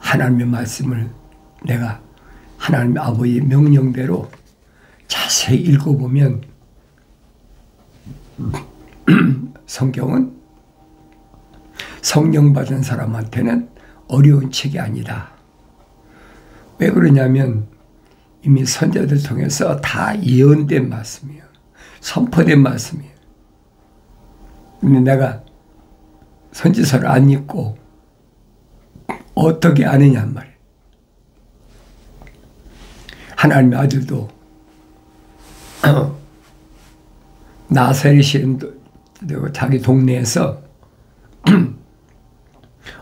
하나님의 말씀을 내가 하나님 아버지의 명령대로 자세히 읽어보면 성경은 성령 받은 사람한테는 어려운 책이 아니다. 왜 그러냐면 이미 선자들 통해서 다 예언된 말씀이에요. 선포된 말씀이에요. 근데 내가 선지서를 안 읽고 어떻게 아느냐 말이에요. 하나님의 아들도 나사렛이라는 자기 동네에서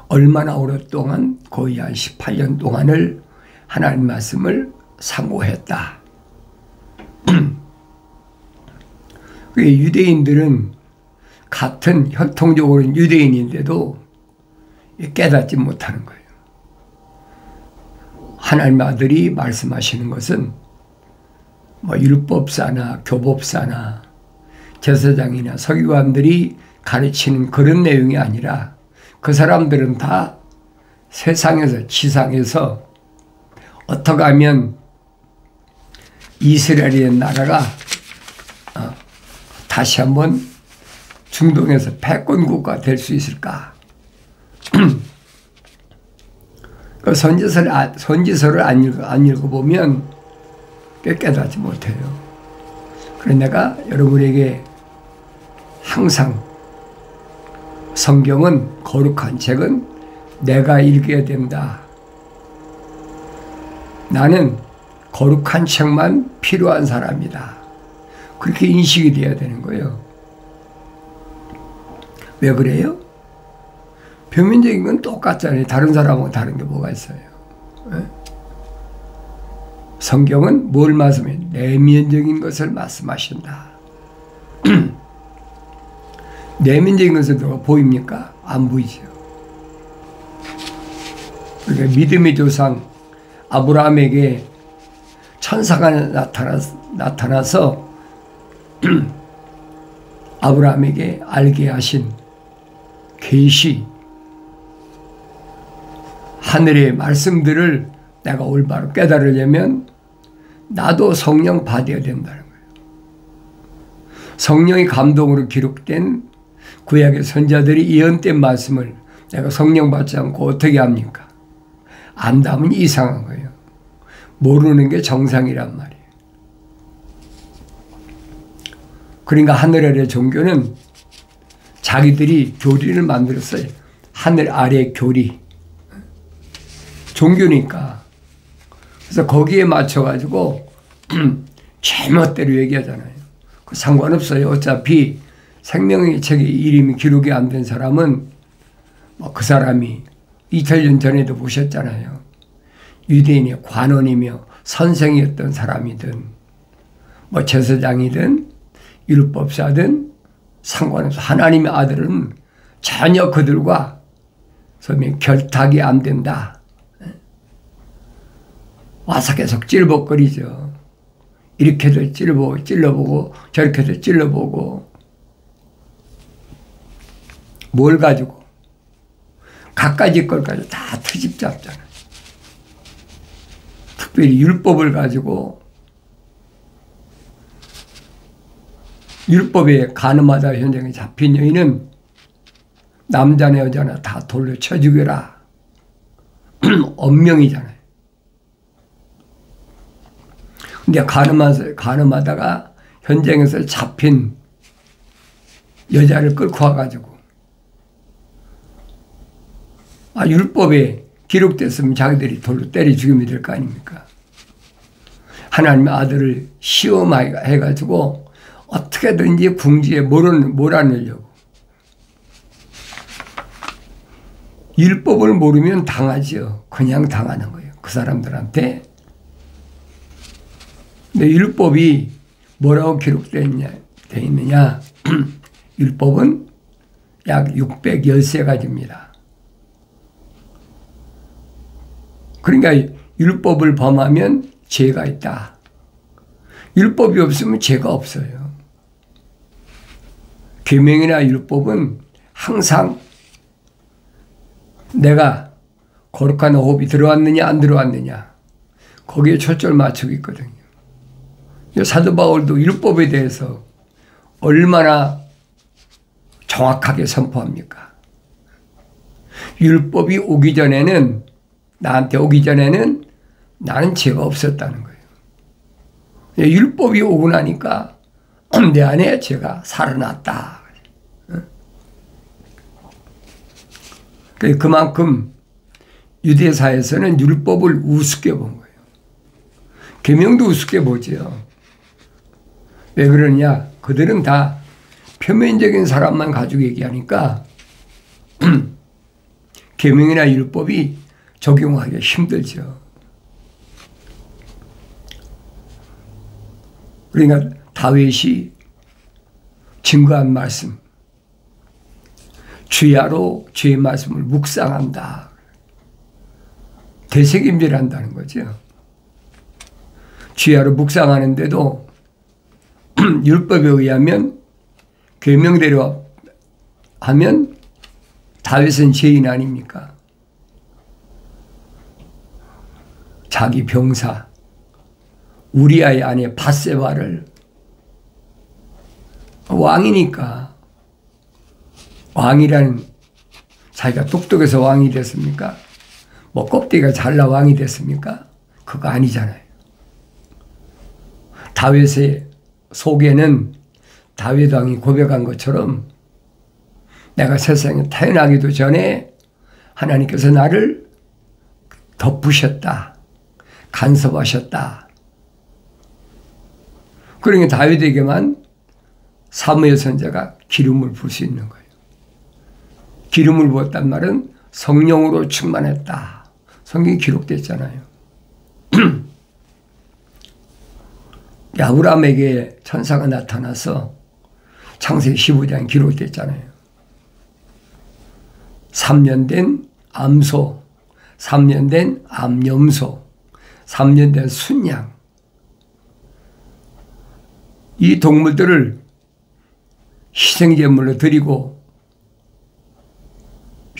얼마나 오랫동안 거의 한 18년 동안을 하나님 말씀을 상고했다. 유대인들은 같은 혈통적으로는 유대인인데도 깨닫지 못하는 거예요. 하나님의 아들이 말씀하시는 것은 뭐 율법사나 교법사나 제사장이나 서기관들이 가르치는 그런 내용이 아니라 그 사람들은 다 세상에서 지상에서 어떻게 하면 이스라엘의 나라가 다시 한번 중동에서 패권 국가가 될 수 있을까? 그 선지서를 안 읽어보면 깨닫지 못해요. 그래서 내가 여러분에게 항상 성경은 거룩한 책은 내가 읽어야 된다. 나는 거룩한 책만 필요한 사람이다. 그렇게 인식이 돼야 되는 거예요. 왜 그래요? 표면적인 건 똑같잖아요. 다른 사람하고 다른 게 뭐가 있어요? 네? 성경은 뭘 말씀해? 내면적인 것을 말씀하신다. 내면적인 것은 누가 보입니까? 안 보이죠. 그러니까 믿음의 조상 아브라함에게 천사가 나타나서 아브라함에게 알게 하신 계시, 하늘의 말씀들을 내가 올바로 깨달으려면 나도 성령 받아야 된다는 거예요. 성령의 감동으로 기록된 구약의 선자들이 예언된 말씀을 내가 성령 받지 않고 어떻게 합니까? 안다면 이상한 거예요. 모르는 게 정상이란 말이에요. 그러니까 하늘 아래 종교는 자기들이 교리를 만들었어요. 하늘 아래 교리. 종교니까. 그래서 거기에 맞춰가지고 제멋대로 얘기하잖아요. 상관없어요. 어차피 생명의 책에 이름이 기록이 안 된 사람은 뭐 그 사람이 2000년 전에도 보셨잖아요. 유대인의 관원이며 선생이었던 사람이든 뭐 제사장이든 율법사든 상관없어. 하나님의 아들은 전혀 그들과 결탁이 안 된다. 와서 계속 찔벅거리죠. 이렇게도 찔러보고 저렇게도 찔러보고 뭘 가지고 갖가지 걸 가지고 다 트집 잡잖아요. 특별히 율법을 가지고 율법에 간음하다 현장에 잡힌 여인은 남자나 여자나 다 돌로 쳐 죽여라. 엄명이잖아요. 근데 간음하다가 현장에서 잡힌 여자를 끌고 와가지고 율법에 기록됐으면 자기들이 돌로 때려 죽이면 될 거 아닙니까? 하나님의 아들을 시험해가지고 어떻게든지 궁지에 몰아넣으려고. 율법을 모르면 당하죠. 그냥 당하는 거예요. 그 사람들한테. 근데 율법이 뭐라고 기록되어 있느냐. 율법은 약 613가지입니다. 그러니까 율법을 범하면 죄가 있다. 율법이 없으면 죄가 없어요. 계명이나 율법은 항상 내가 거룩한 호흡이 들어왔느냐 안 들어왔느냐 거기에 초점을 맞추고 있거든요. 사도 바울도 율법에 대해서 얼마나 정확하게 선포합니까? 율법이 오기 전에는 나한테 오기 전에는 나는 죄가 없었다는 거예요. 율법이 오고 나니까 내 안에 죄가 살아났다. 그만큼 유대사에서는 율법을 우습게 본 거예요. 계명도 우습게 보죠. 왜 그러냐? 그들은 다 표면적인 사람만 가지고 얘기하니까 계명이나 율법이 적용하기가 힘들죠. 그러니까 다윗이 증거한 말씀, 주야로 주의 말씀을 묵상한다. 되새김질한다는 거죠. 주야로 묵상하는데도 율법에 의하면 계명대로 하면 다윗은 죄인 아닙니까? 자기 병사 우리아의 아내 밧세바를 왕이니까 왕이라는 자기가 똑똑해서 왕이 됐습니까? 뭐 껍데기가 잘나 왕이 됐습니까? 그거 아니잖아요. 다윗의 속에는 다윗 왕이 고백한 것처럼 내가 세상에 태어나기도 전에 하나님께서 나를 덮으셨다. 간섭하셨다. 그러니까 다윗에게만 사무엘 선지자가 기름을 부을 수 있는 거예요. 기름을 부었단 말은 성령으로 충만했다. 성경이 기록됐잖아요. 아브라함에게 천사가 나타나서 창세기 15장에 기록됐잖아요. 3년 된 암소, 3년 된 암염소, 3년 된 순양. 이 동물들을 희생제물로 드리고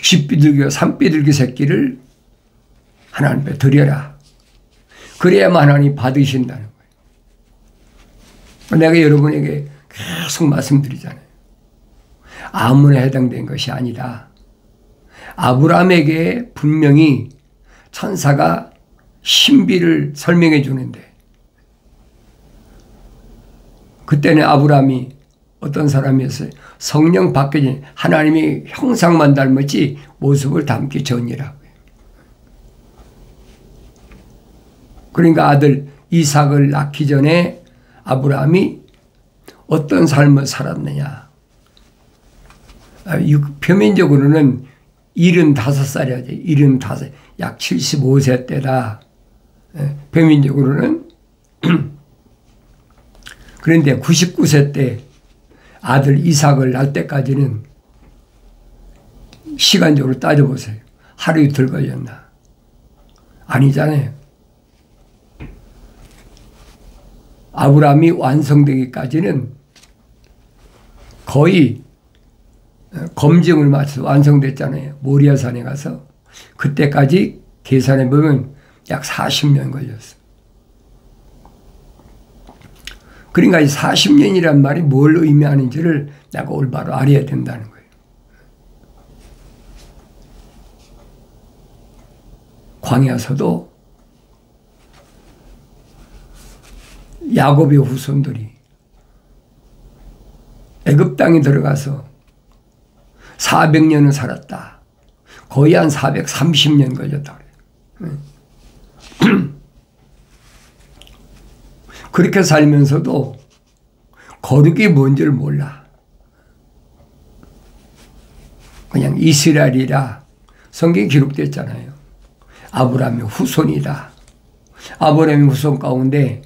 쥐비둘기와 산비둘기 새끼를 하나님 앞에 드려라. 그래야만 하나님 받으신다는 거예요. 내가 여러분에게 계속 말씀드리잖아요. 아무나 해당된 것이 아니다. 아브라함에게 분명히 천사가 신비를 설명해 주는데 그때는 아브라함이 어떤 사람이었어요? 성령 바뀌지 하나님이 형상만 닮았지 모습을 담기 전이라고요. 그러니까 아들 이삭을 낳기 전에 아브라함이 어떤 삶을 살았느냐. 표면적으로는 75살이야지. 75, 약 75세 때다. 표면적으로는. 그런데 99세 때 아들 이삭을 낳을 때까지는 시간적으로 따져보세요. 하루 이틀 걸렸나? 아니잖아요. 아브라함이 완성되기까지는 거의 검증을 마쳐서 완성됐잖아요. 모리아산에 가서. 그때까지 계산해 보면 약 40년 걸렸어요. 그러니까 이 40년이란 말이 뭘 의미하는지를 내가 올바로 알아야 된다는 거예요. 광야서도 야곱의 후손들이 애굽 땅에 들어가서 400년을 살았다. 거의 한 430년 걸렸다 그래요. 그렇게 살면서도 거룩이 뭔지를 몰라. 그냥 이스라엘이라 성경에 기록됐잖아요. 아브라함의 후손이다. 아브라함의 후손 가운데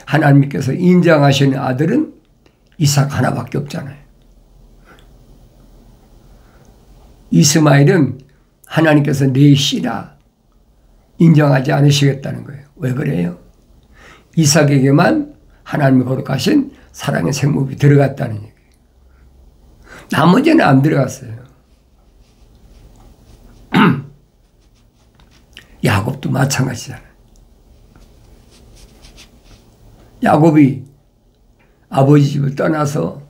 하나님께서 인정하시는 아들은 이삭 하나밖에 없잖아요. 이스마엘은 하나님께서 내 씨라 인정하지 않으시겠다는 거예요. 왜 그래요? 이삭에게만 하나님이 거룩하신 사랑의 생목이 들어갔다는 얘기예요. 나머지는 안 들어갔어요. 야곱도 마찬가지잖아요. 야곱이 아버지 집을 떠나서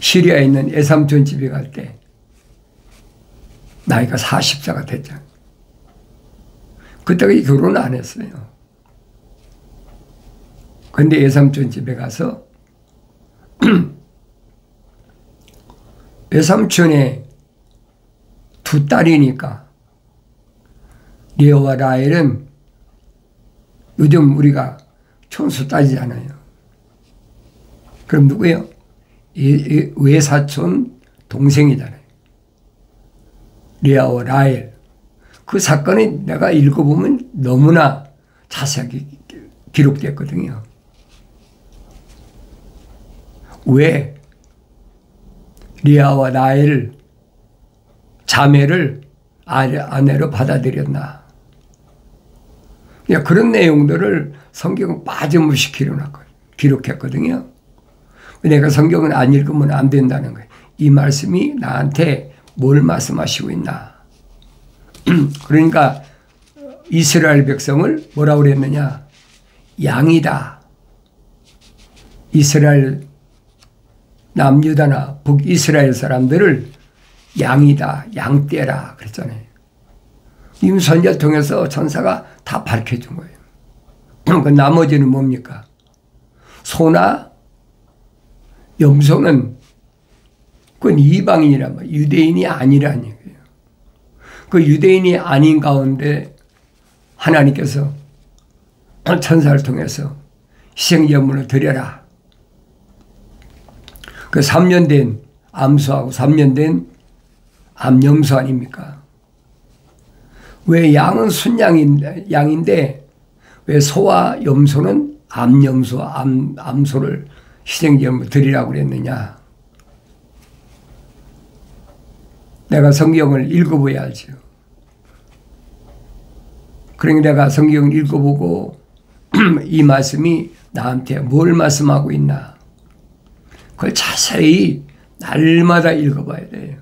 시리아에 있는 외삼촌 집에 갈 때 나이가 40세가 됐잖아요. 그때까지 결혼 안 했어요. 근데 외삼촌 집에 가서 외삼촌의 두 딸이니까 레아와 라헬은 요즘 우리가 촌수 따지잖아요. 그럼 누구예요? 외사촌 동생이잖아요. 레아와 라헬. 그 사건이 내가 읽어보면 너무나 자세하게 기록됐거든요. 왜 레아와 라헬 자매를 아내로 받아들였나. 그런 내용들을 성경은 빠짐없이 기록했거든요. 내가 성경을 안 읽으면 안 된다는 거예요. 이 말씀이 나한테 뭘 말씀하시고 있나. 그러니까 이스라엘 백성을 뭐라고 그랬느냐. 양이다. 이스라엘 남유다나 북이스라엘 사람들을 양이다. 양떼라 그랬잖아요. 이 선지자를 통해서 천사가 다 밝혀준 거예요. 그 나머지는 뭡니까? 소나 염소는 그건 이방인이란 말이에요. 유대인이 아니라는 얘기예요. 그 유대인이 아닌 가운데 하나님께서 천사를 통해서 희생제물을 드려라. 그 3년 된 암소하고 3년 된 암염소 아닙니까? 왜 양은 순양인데 왜 소와 염소는 암염소와 암소를 희생제물로 드리라고 그랬느냐. 내가 성경을 읽어봐야 알죠. 그러니까 내가 성경을 읽어보고 이 말씀이 나한테 뭘 말씀하고 있나. 그걸 자세히 날마다 읽어봐야 돼요.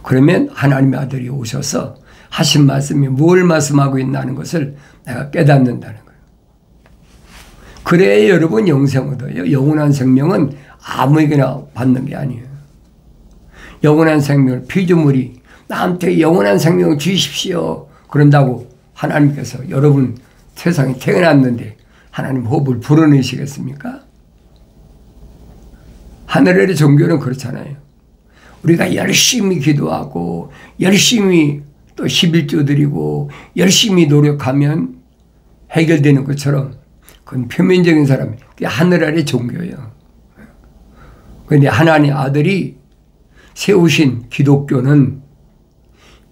그러면 하나님의 아들이 오셔서 하신 말씀이 뭘 말씀하고 있나는 것을 내가 깨닫는다는 거예요. 그래야 여러분 영생 얻어요. 영원한 생명은 아무에게나 받는 게 아니에요. 영원한 생명을 피조물이 나한테 영원한 생명을 주십시오. 그런다고 하나님께서 여러분 세상에 태어났는데 하나님 호흡을 불어넣으시겠습니까? 하늘의 종교는 그렇잖아요. 우리가 열심히 기도하고 열심히 또 11조 드리고 열심히 노력하면 해결되는 것처럼 그건 표면적인 사람이 하늘 아래 종교예요. 그런데 하나님 아들이 세우신 기독교는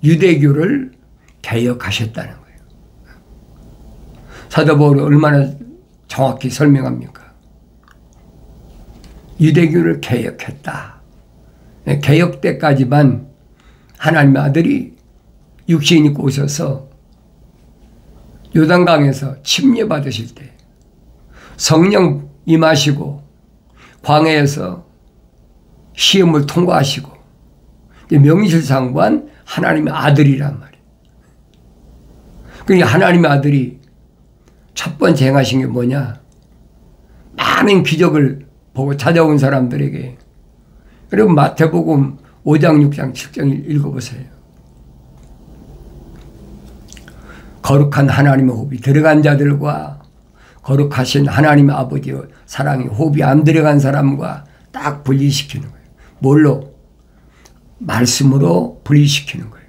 유대교를 개혁하셨다는 거예요. 사도 바울이 얼마나 정확히 설명합니까? 유대교를 개혁했다. 개혁 때까지만 하나님의 아들이 육신 입고 오셔서 요단강에서 침례받으실 때 성령 임하시고 광야에서 시험을 통과하시고 명실상부한 하나님의 아들이란 말이에요. 그러니까 하나님의 아들이 첫 번째 행하신 게 뭐냐? 많은 기적을 보고 찾아온 사람들에게. 그리고 마태복음 5장, 6장, 7장 읽어보세요. 거룩한 하나님의 호흡이 들어간 자들과 거룩하신 하나님의 아버지의 사랑이 호흡이 안 들어간 사람과 딱 분리시키는 거예요. 뭘로? 말씀으로 분리시키는 거예요.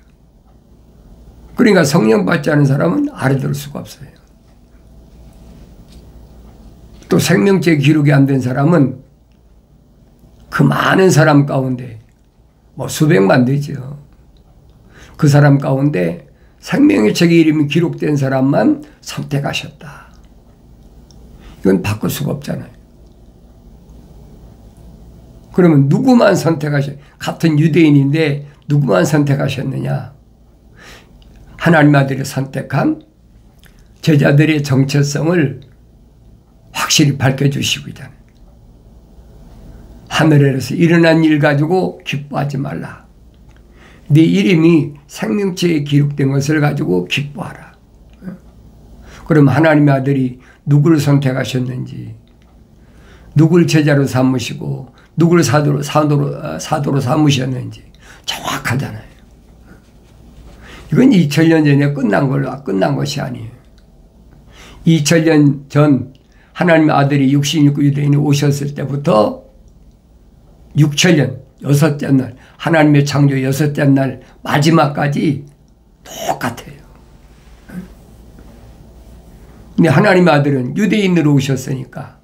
그러니까 성령 받지 않은 사람은 알아들을 수가 없어요. 또 생명체 기록이 안 된 사람은 그 많은 사람 가운데 뭐 수백만 되죠. 그 사람 가운데 생명의 책에 이름이 기록된 사람만 선택하셨다. 이건 바꿀 수가 없잖아요. 그러면 누구만 같은 유대인인데 누구만 선택하셨느냐? 하나님 아들이 선택한 제자들의 정체성을 확실히 밝혀주시고 있잖아요. 하늘에서 일어난 일 가지고 기뻐하지 말라. 네 이름이 생명책에 기록된 것을 가지고 기뻐하라. 그럼 하나님의 아들이 누구를 선택하셨는지, 누구를 제자로 삼으시고 누구를 사도로 삼으셨는지 정확하잖아요. 이건 2000년 전에 끝난 것이 아니에요. 2000년 전 하나님의 아들이 육신 입고 유대인이 오셨을 때부터 6000년 여섯째 날, 하나님의 창조 여섯째 날 마지막까지 똑같아요. 근데 하나님의 아들은 유대인으로 오셨으니까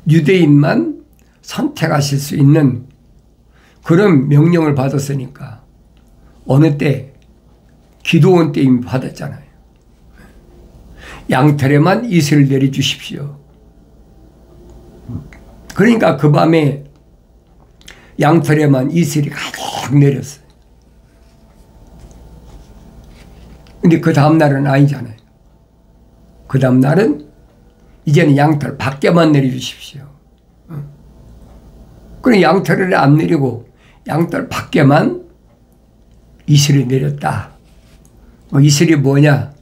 유대인만 선택하실 수 있는 그런 명령을 받았으니까 어느 때? 기도원 때 이미 받았잖아요. 양털에만 이슬을 내려주십시오. 그러니까 그 밤에 양털에만 이슬이 가득 내렸어요. 근데 그 다음날은 아니잖아요. 그 다음날은 이제는 양털 밖에만 내려주십시오. 그럼 양털을 안 내리고 양털 밖에만 이슬이 내렸다. 이슬이 뭐냐?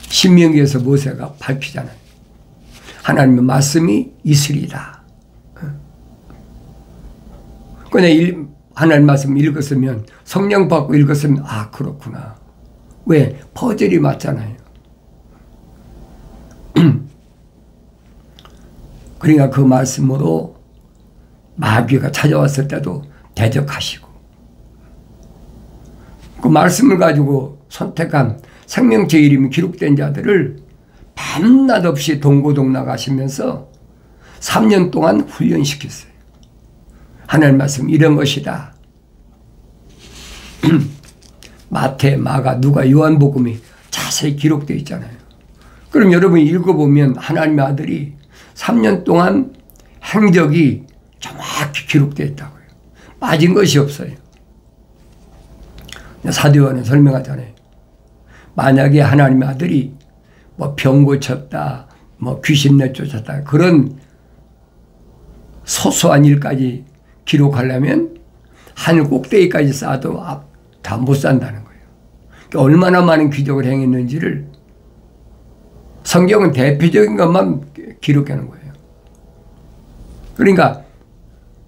신명기에서 모세가 밝히잖아요. 하나님의 말씀이 이슬이다. 그냥 하나님 말씀 읽었으면, 성령 받고 읽었으면, 아, 그렇구나. 왜? 퍼즐이 맞잖아요. 그러니까 그 말씀으로 마귀가 찾아왔을 때도 대적하시고, 그 말씀을 가지고 선택한 생명체 이름이 기록된 자들을 밤낮 없이 동고동락 하시면서 3년 동안 훈련시켰어요. 하나님 말씀 이런 것이다. 마태, 마가, 누가, 요한복음이 자세히 기록되어 있잖아요. 그럼 여러분이 읽어보면 하나님의 아들이 3년 동안 행적이 정확히 기록되어 있다고요. 빠진 것이 없어요. 사도 요한은 설명하잖아요. 만약에 하나님의 아들이 뭐 병 고쳤다, 뭐 귀신 내쫓았다, 그런 소소한 일까지 기록하려면 하늘 꼭대기까지 쌓아도 다 못 산다는 거예요. 그러니까 얼마나 많은 기적을 행했는지를 성경은 대표적인 것만 기록해 놓은 거예요. 그러니까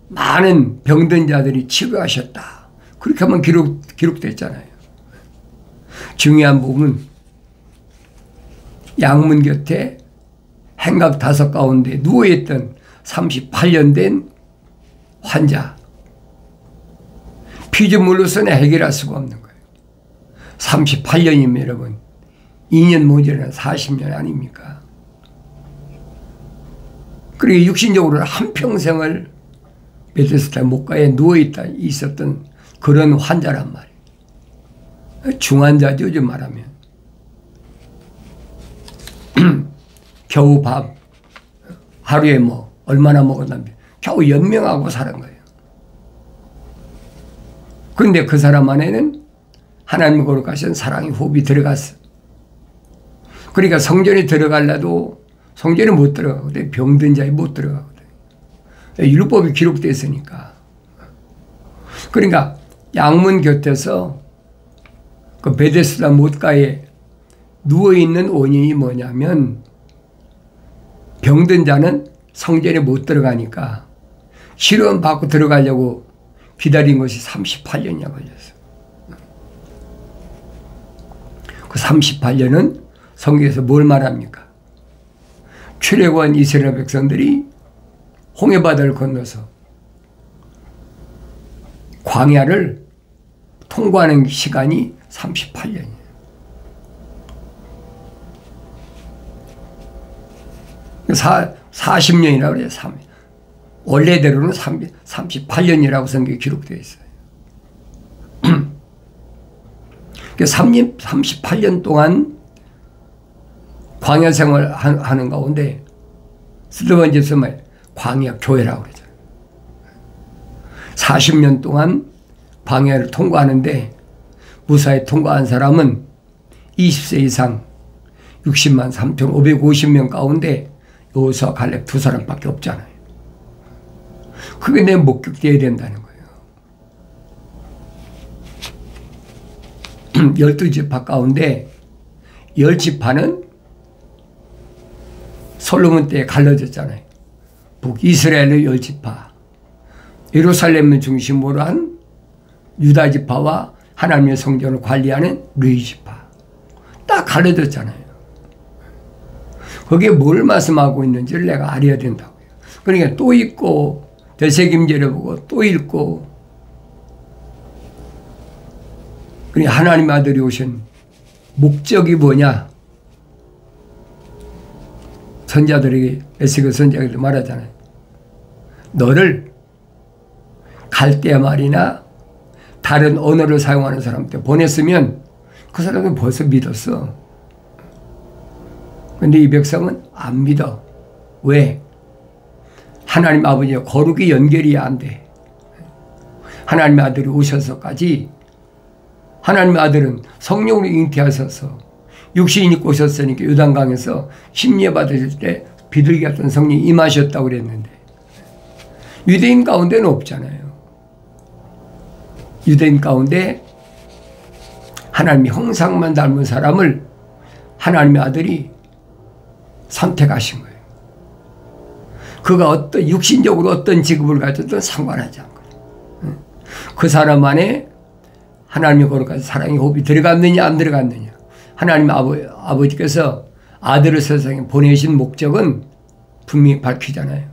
많은 병든 자들이 치료하셨다. 그렇게 하면 기록됐잖아요. 중요한 부분은 양문 곁에 행각 5 가운데 누워있던 38년 된 환자, 피조물로서는 해결할 수가 없는 거예요. 38년이면 여러분 2년 모자란 40년 아닙니까? 그리고 육신적으로 한평생을 베데스다 목가에 있었던 그런 환자란 말이에요. 중환자죠, 요즘 말하면. 겨우 밥 하루에 뭐 얼마나 먹었다면 겨우 연명하고 사는 거예요. 그런데 그 사람 안에는 하나님 거룩하신 사랑의 호흡이 들어갔어. 그러니까 성전에 들어가려도 성전에 못 들어가거든. 병든 자에 못 들어가거든. 율법이 기록되어 있으니까. 그러니까 양문 곁에서 그 베데스다 못가에 누워있는 원인이 뭐냐면 병든 자는 성전에 못 들어가니까 시련 받고 들어가려고 기다린 것이 38년이나 걸렸어. 그 38년은 성경에서 뭘 말합니까? 출애굽한 이스라엘 백성들이 홍해바다를 건너서 광야를 통과하는 시간이 38년이에요. 40년이라고 그래요. 원래대로는 38년이라고 성경에 기록되어 있어요. 38년 동안 광야 생활을 하는 가운데 스데반에서 광야 교회라고 그러잖아요. 40년 동안 광야를 통과하는데 무사히 통과한 사람은 20세 이상 60만 3,550명 가운데 여호수아 갈렙 2 사람밖에 없잖아요. 그게 내 목격되어야 된다는 거예요. 12지파 가운데 10지파는 솔로몬 때에 갈라졌잖아요. 북이스라엘의 10지파, 예루살렘을 중심으로 한 유다지파와 하나님의 성전을 관리하는 레위지파, 딱 갈라졌잖아요. 거기에 뭘 말씀하고 있는지를 내가 알아야 된다고요. 그러니까 또 읽고 되새김질해 보고 또 읽고, 그러니까 하나님 아들이 오신 목적이 뭐냐? 선자들에게, 에스겔 선자에게 말하잖아요. 너를 갈대아 말이나 다른 언어를 사용하는 사람한테 보냈으면 그 사람은 벌써 믿었어. 근데 이 백성은 안 믿어. 왜? 하나님 아버지와 거룩이 연결이 안 돼. 하나님의 아들이 오셔서까지, 하나님의 아들은 성령으로 잉태하셔서 육신이 입고 오셨으니까 요단강에서 심리에 받으실 때 비둘기 같은 성령이 임하셨다고 그랬는데 유대인 가운데는 없잖아요. 유대인 가운데 하나님의 형상만 닮은 사람을 하나님의 아들이 선택하신 거예요. 그가 어떤 육신적으로 어떤 직업을 가졌든 상관하지 않거든요. 그 사람 안에 하나님의 거룩한 사랑의 호흡이 들어갔느냐 안 들어갔느냐, 하나님 아버지께서 아들을 세상에 보내신 목적은 분명히 밝히잖아요.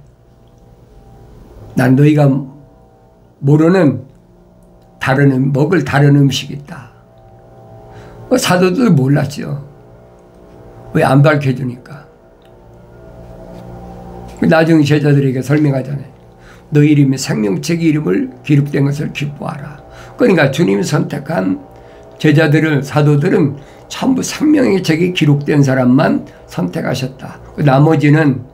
난 너희가 모르는 먹을 다른 음식이 있다. 사도들도 몰랐죠. 왜 안 밝혀주니까. 나중에 제자들에게 설명하잖아요. 너 이름이 생명책의 이름을 기록된 것을 기뻐하라. 그러니까 주님이 선택한 제자들을, 사도들은 전부 생명의 책에 기록된 사람만 선택하셨다. 나머지는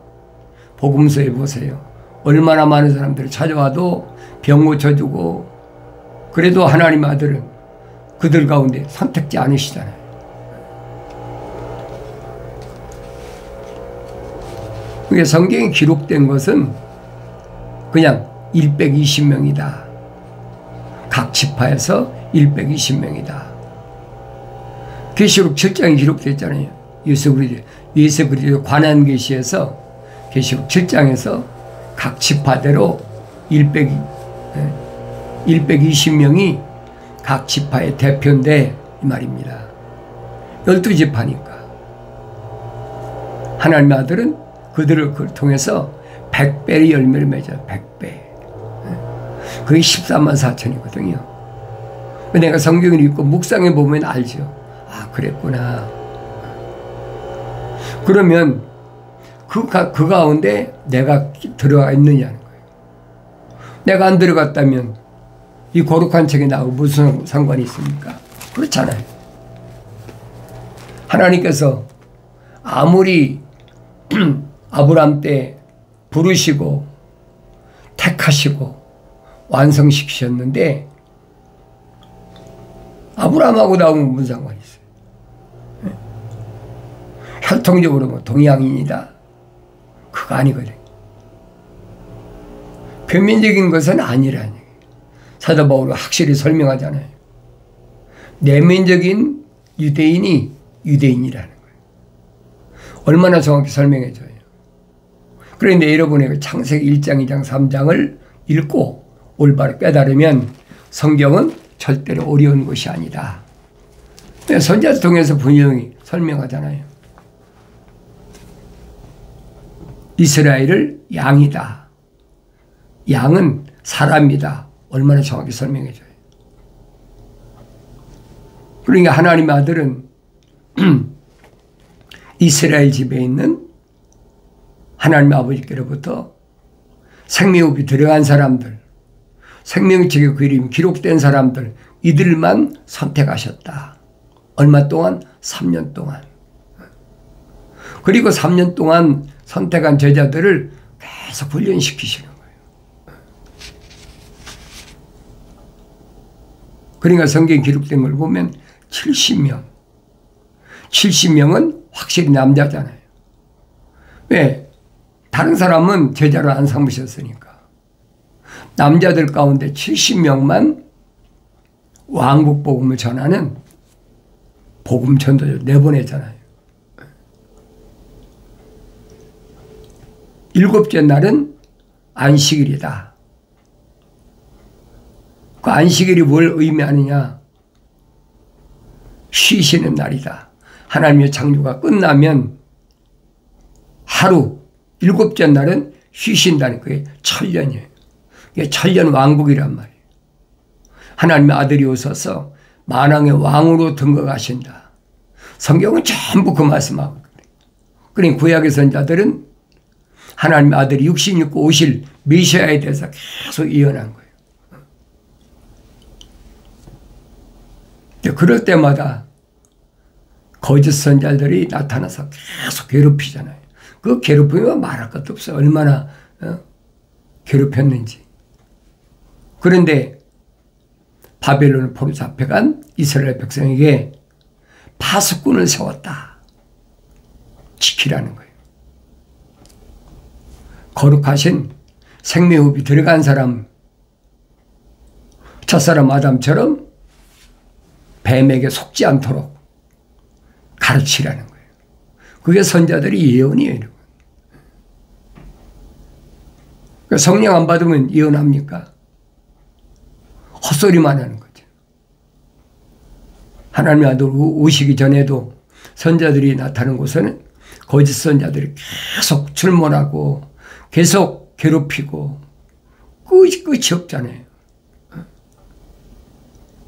복음서에 보세요. 얼마나 많은 사람들이 찾아와도 병 고쳐주고, 그래도 하나님 아들은 그들 가운데 선택지 않으시잖아요. 그게 성경에 기록된 것은 그냥 120명이다. 각 지파에서 120명이다. 계시록 7장에 기록됐잖아요. 예수 그리스도의 관한 계시에서 계시록 7장에서 각 지파대로 120명이 각 지파의 대표인데 이 말입니다. 12지파니까. 하나님의 아들은 그들을 통해서 100배의 열매를 맺어요. 100배. 그게 14만 4천이거든요. 내가 성경을 읽고 묵상해 보면 알죠. 아, 그랬구나. 그러면 그 가운데 내가 들어가 있느냐는 거예요. 내가 안 들어갔다면 이 거룩한 책에 나하고 무슨 상관이 있습니까? 그렇잖아요. 하나님께서 아무리 아브라함 때 부르시고 택하시고 완성시키셨는데 아브라함하고 나하고는 무슨 상관이 있어요? 혈통적으로 뭐 동양인이다, 그거 아니거든요. 표면적인 것은 아니라는 얘기예요. 사도 바울은 확실히 설명하잖아요. 내면적인 유대인이 유대인이라는 거예요. 얼마나 정확히 설명해줘요. 그런데 여러분의 창세기 1장, 2장, 3장을 읽고 올바로 깨달으면 성경은 절대로 어려운 것이 아니다. 선지자를 통해서 분명히 설명하잖아요. 이스라엘을 양이다. 양은 사람이다. 얼마나 정확히 설명해줘요. 그러니까 하나님의 아들은 이스라엘 집에 있는 하나님의 아버지께로부터 생명이 들어간 사람들, 생명책의 그 이름이 기록된 사람들, 이들만 선택하셨다. 얼마 동안? 3년 동안. 그리고 3년 동안 선택한 제자들을 계속 훈련시키시는 거예요. 그러니까 성경에 기록된 걸 보면 70명. 70명은 확실히 남자잖아요. 왜? 다른 사람은 제자로 안 삼으셨으니까. 남자들 가운데 70명만 왕국 복음을 전하는 복음 전도를 내보내잖아요. 일곱째 날은 안식일이다. 그 안식일이 뭘 의미하느냐? 쉬시는 날이다. 하나님의 창조가 끝나면 하루, 일곱째 날은 쉬신다는 그게 천년이에요. 이게 천년 왕국이란 말이에요. 하나님의 아들이 오셔서 만왕의 왕으로 등극하신다. 성경은 전부 그 말씀하고 그래요. 그러니 구약의 선자들은 하나님의 아들이 육신 입고 오실 메시아에 대해서 계속 예언한 거예요. 그럴 때마다 거짓 선자들이 나타나서 계속 괴롭히잖아요. 그 괴롭히면 말할 것도 없어요. 얼마나 괴롭혔는지. 그런데 바벨론 포로 잡혀간 이스라엘 백성에게 파수꾼을 세웠다. 지키라는 거예요. 거룩하신 생명흡이 들어간 사람, 첫사람 아담처럼 뱀에게 속지 않도록 가르치라는 거예요. 그게 선자들이 예언이에요. 여러분. 성령 안 받으면 예언합니까? 헛소리만 하는 거죠. 하나님의 아들 오시기 전에도 선자들이 나타난 곳에는 거짓 선자들이 계속 출몰하고 계속 괴롭히고 끝이 없잖아요.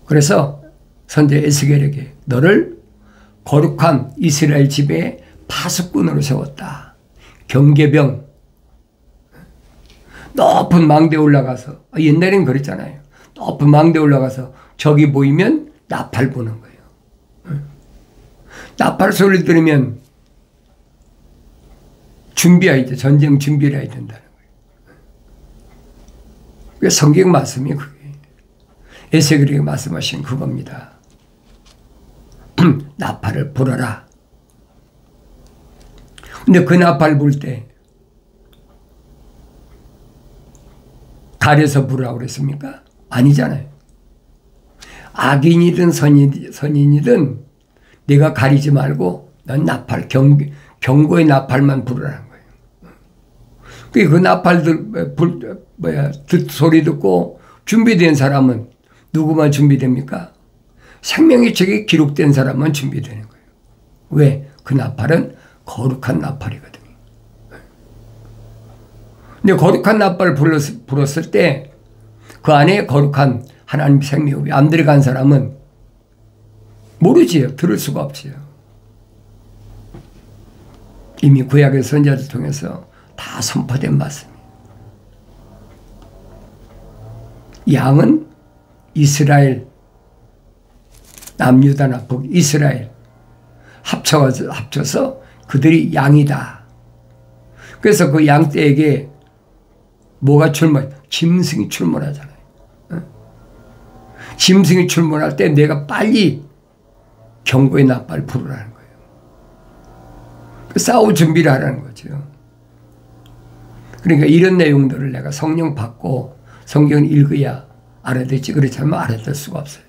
그래서 선자 에스겔에게 너를 거룩한 이스라엘 집에 파수꾼으로 세웠다. 경계병. 높은 망대에 올라가서, 옛날엔 그랬잖아요. 높은 망대에 올라가서 저기 보이면 나팔 보는 거예요. 나팔 소리 들으면 준비해야 돼. 전쟁 준비를 해야 된다는 거예요. 그게 성경 말씀이 그게. 에스겔에게 말씀하신 그겁니다. 나팔을 불어라. 근데 그 나팔 불 때 달에서 부르라고 그랬습니까? 아니잖아요. 악인이든 선인이든 내가 가리지 말고 넌 나팔, 경고의 나팔만 부르라는 거예요. 그 나팔 소리 듣고 준비된 사람은 누구만 준비됩니까? 생명의 책에 기록된 사람만 준비되는 거예요. 왜? 그 나팔은 거룩한 나팔이거든요. 근데 거룩한 나팔을 불었을 때 그 안에 거룩한 하나님 생명이 안 들어간 사람은 모르지요. 들을 수가 없지요. 이미 구약의 선자들 통해서 다 선포된 말씀이에요. 양은 이스라엘, 남유다나 북이스라엘 합쳐서 그들이 양이다. 그래서 그 양떼에게 뭐가 짐승이 출몰하잖아요. 짐승이 출몰할 때 내가 빨리 경고의 나팔을 부르라는 거예요. 싸울 준비를 하라는 거죠. 그러니까 이런 내용들을 내가 성령 받고 성경을 읽어야 알아듣지, 그렇지 않으면 알아들 수가 없어요.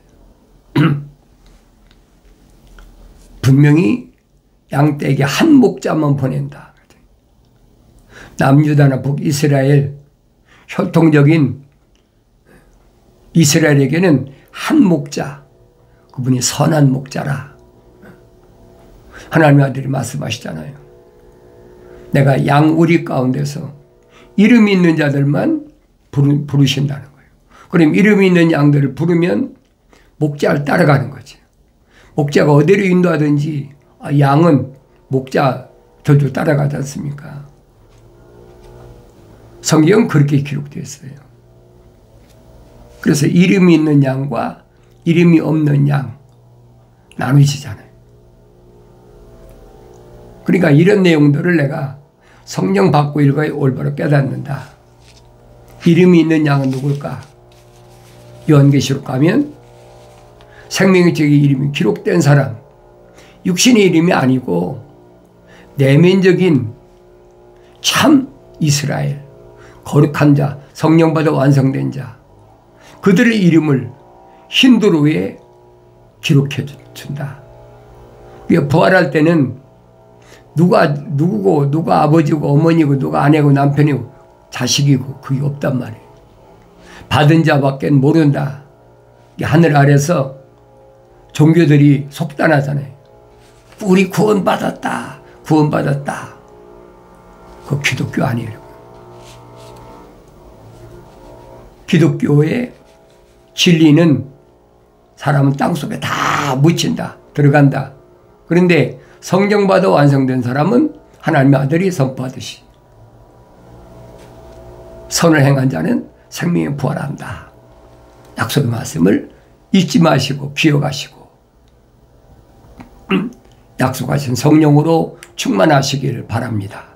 분명히 양떼에게 한 목자만 보낸다. 남유다나 북이스라엘 혈통적인 이스라엘에게는 한 목자, 그분이 선한 목자라. 하나님의 아들이 말씀하시잖아요. 내가 양우리 가운데서 이름이 있는 자들만 부르신다는 거예요. 그럼 이름이 있는 양들을 부르면 목자를 따라가는 거죠. 목자가 어디로 인도하든지 양은 목자 저주 따라가지 않습니까? 성경은 그렇게 기록되어 있어요. 그래서 이름이 있는 양과 이름이 없는 양 나누시잖아요. 그러니까 이런 내용들을 내가 성령 받고 읽어야 올바로 깨닫는다. 이름이 있는 양은 누굴까? 요한계시록 가면 생명의 책에 이름이 기록된 사람, 육신의 이름이 아니고 내면적인 참 이스라엘, 거룩한 자, 성령 받아 완성된 자, 그들의 이름을 흰도로에 기록해 준다. 부활할 때는 누가 누구고, 누가 아버지고, 어머니고, 누가 아내고, 남편이고, 자식이고, 그게 없단 말이에요. 받은 자밖에 모른다. 하늘 아래서 종교들이 속단하잖아요. 우리 구원받았다. 구원받았다. 그 기독교 아니에요. 기독교의 진리는 사람은 땅속에 다 묻힌다. 들어간다. 그런데 성령 받아 완성된 사람은 하나님의 아들이 선포하듯이 선을 행한 자는 생명에 부활한다. 약속의 말씀을 잊지 마시고 기억하시고 약속하신 성령으로 충만하시기를 바랍니다.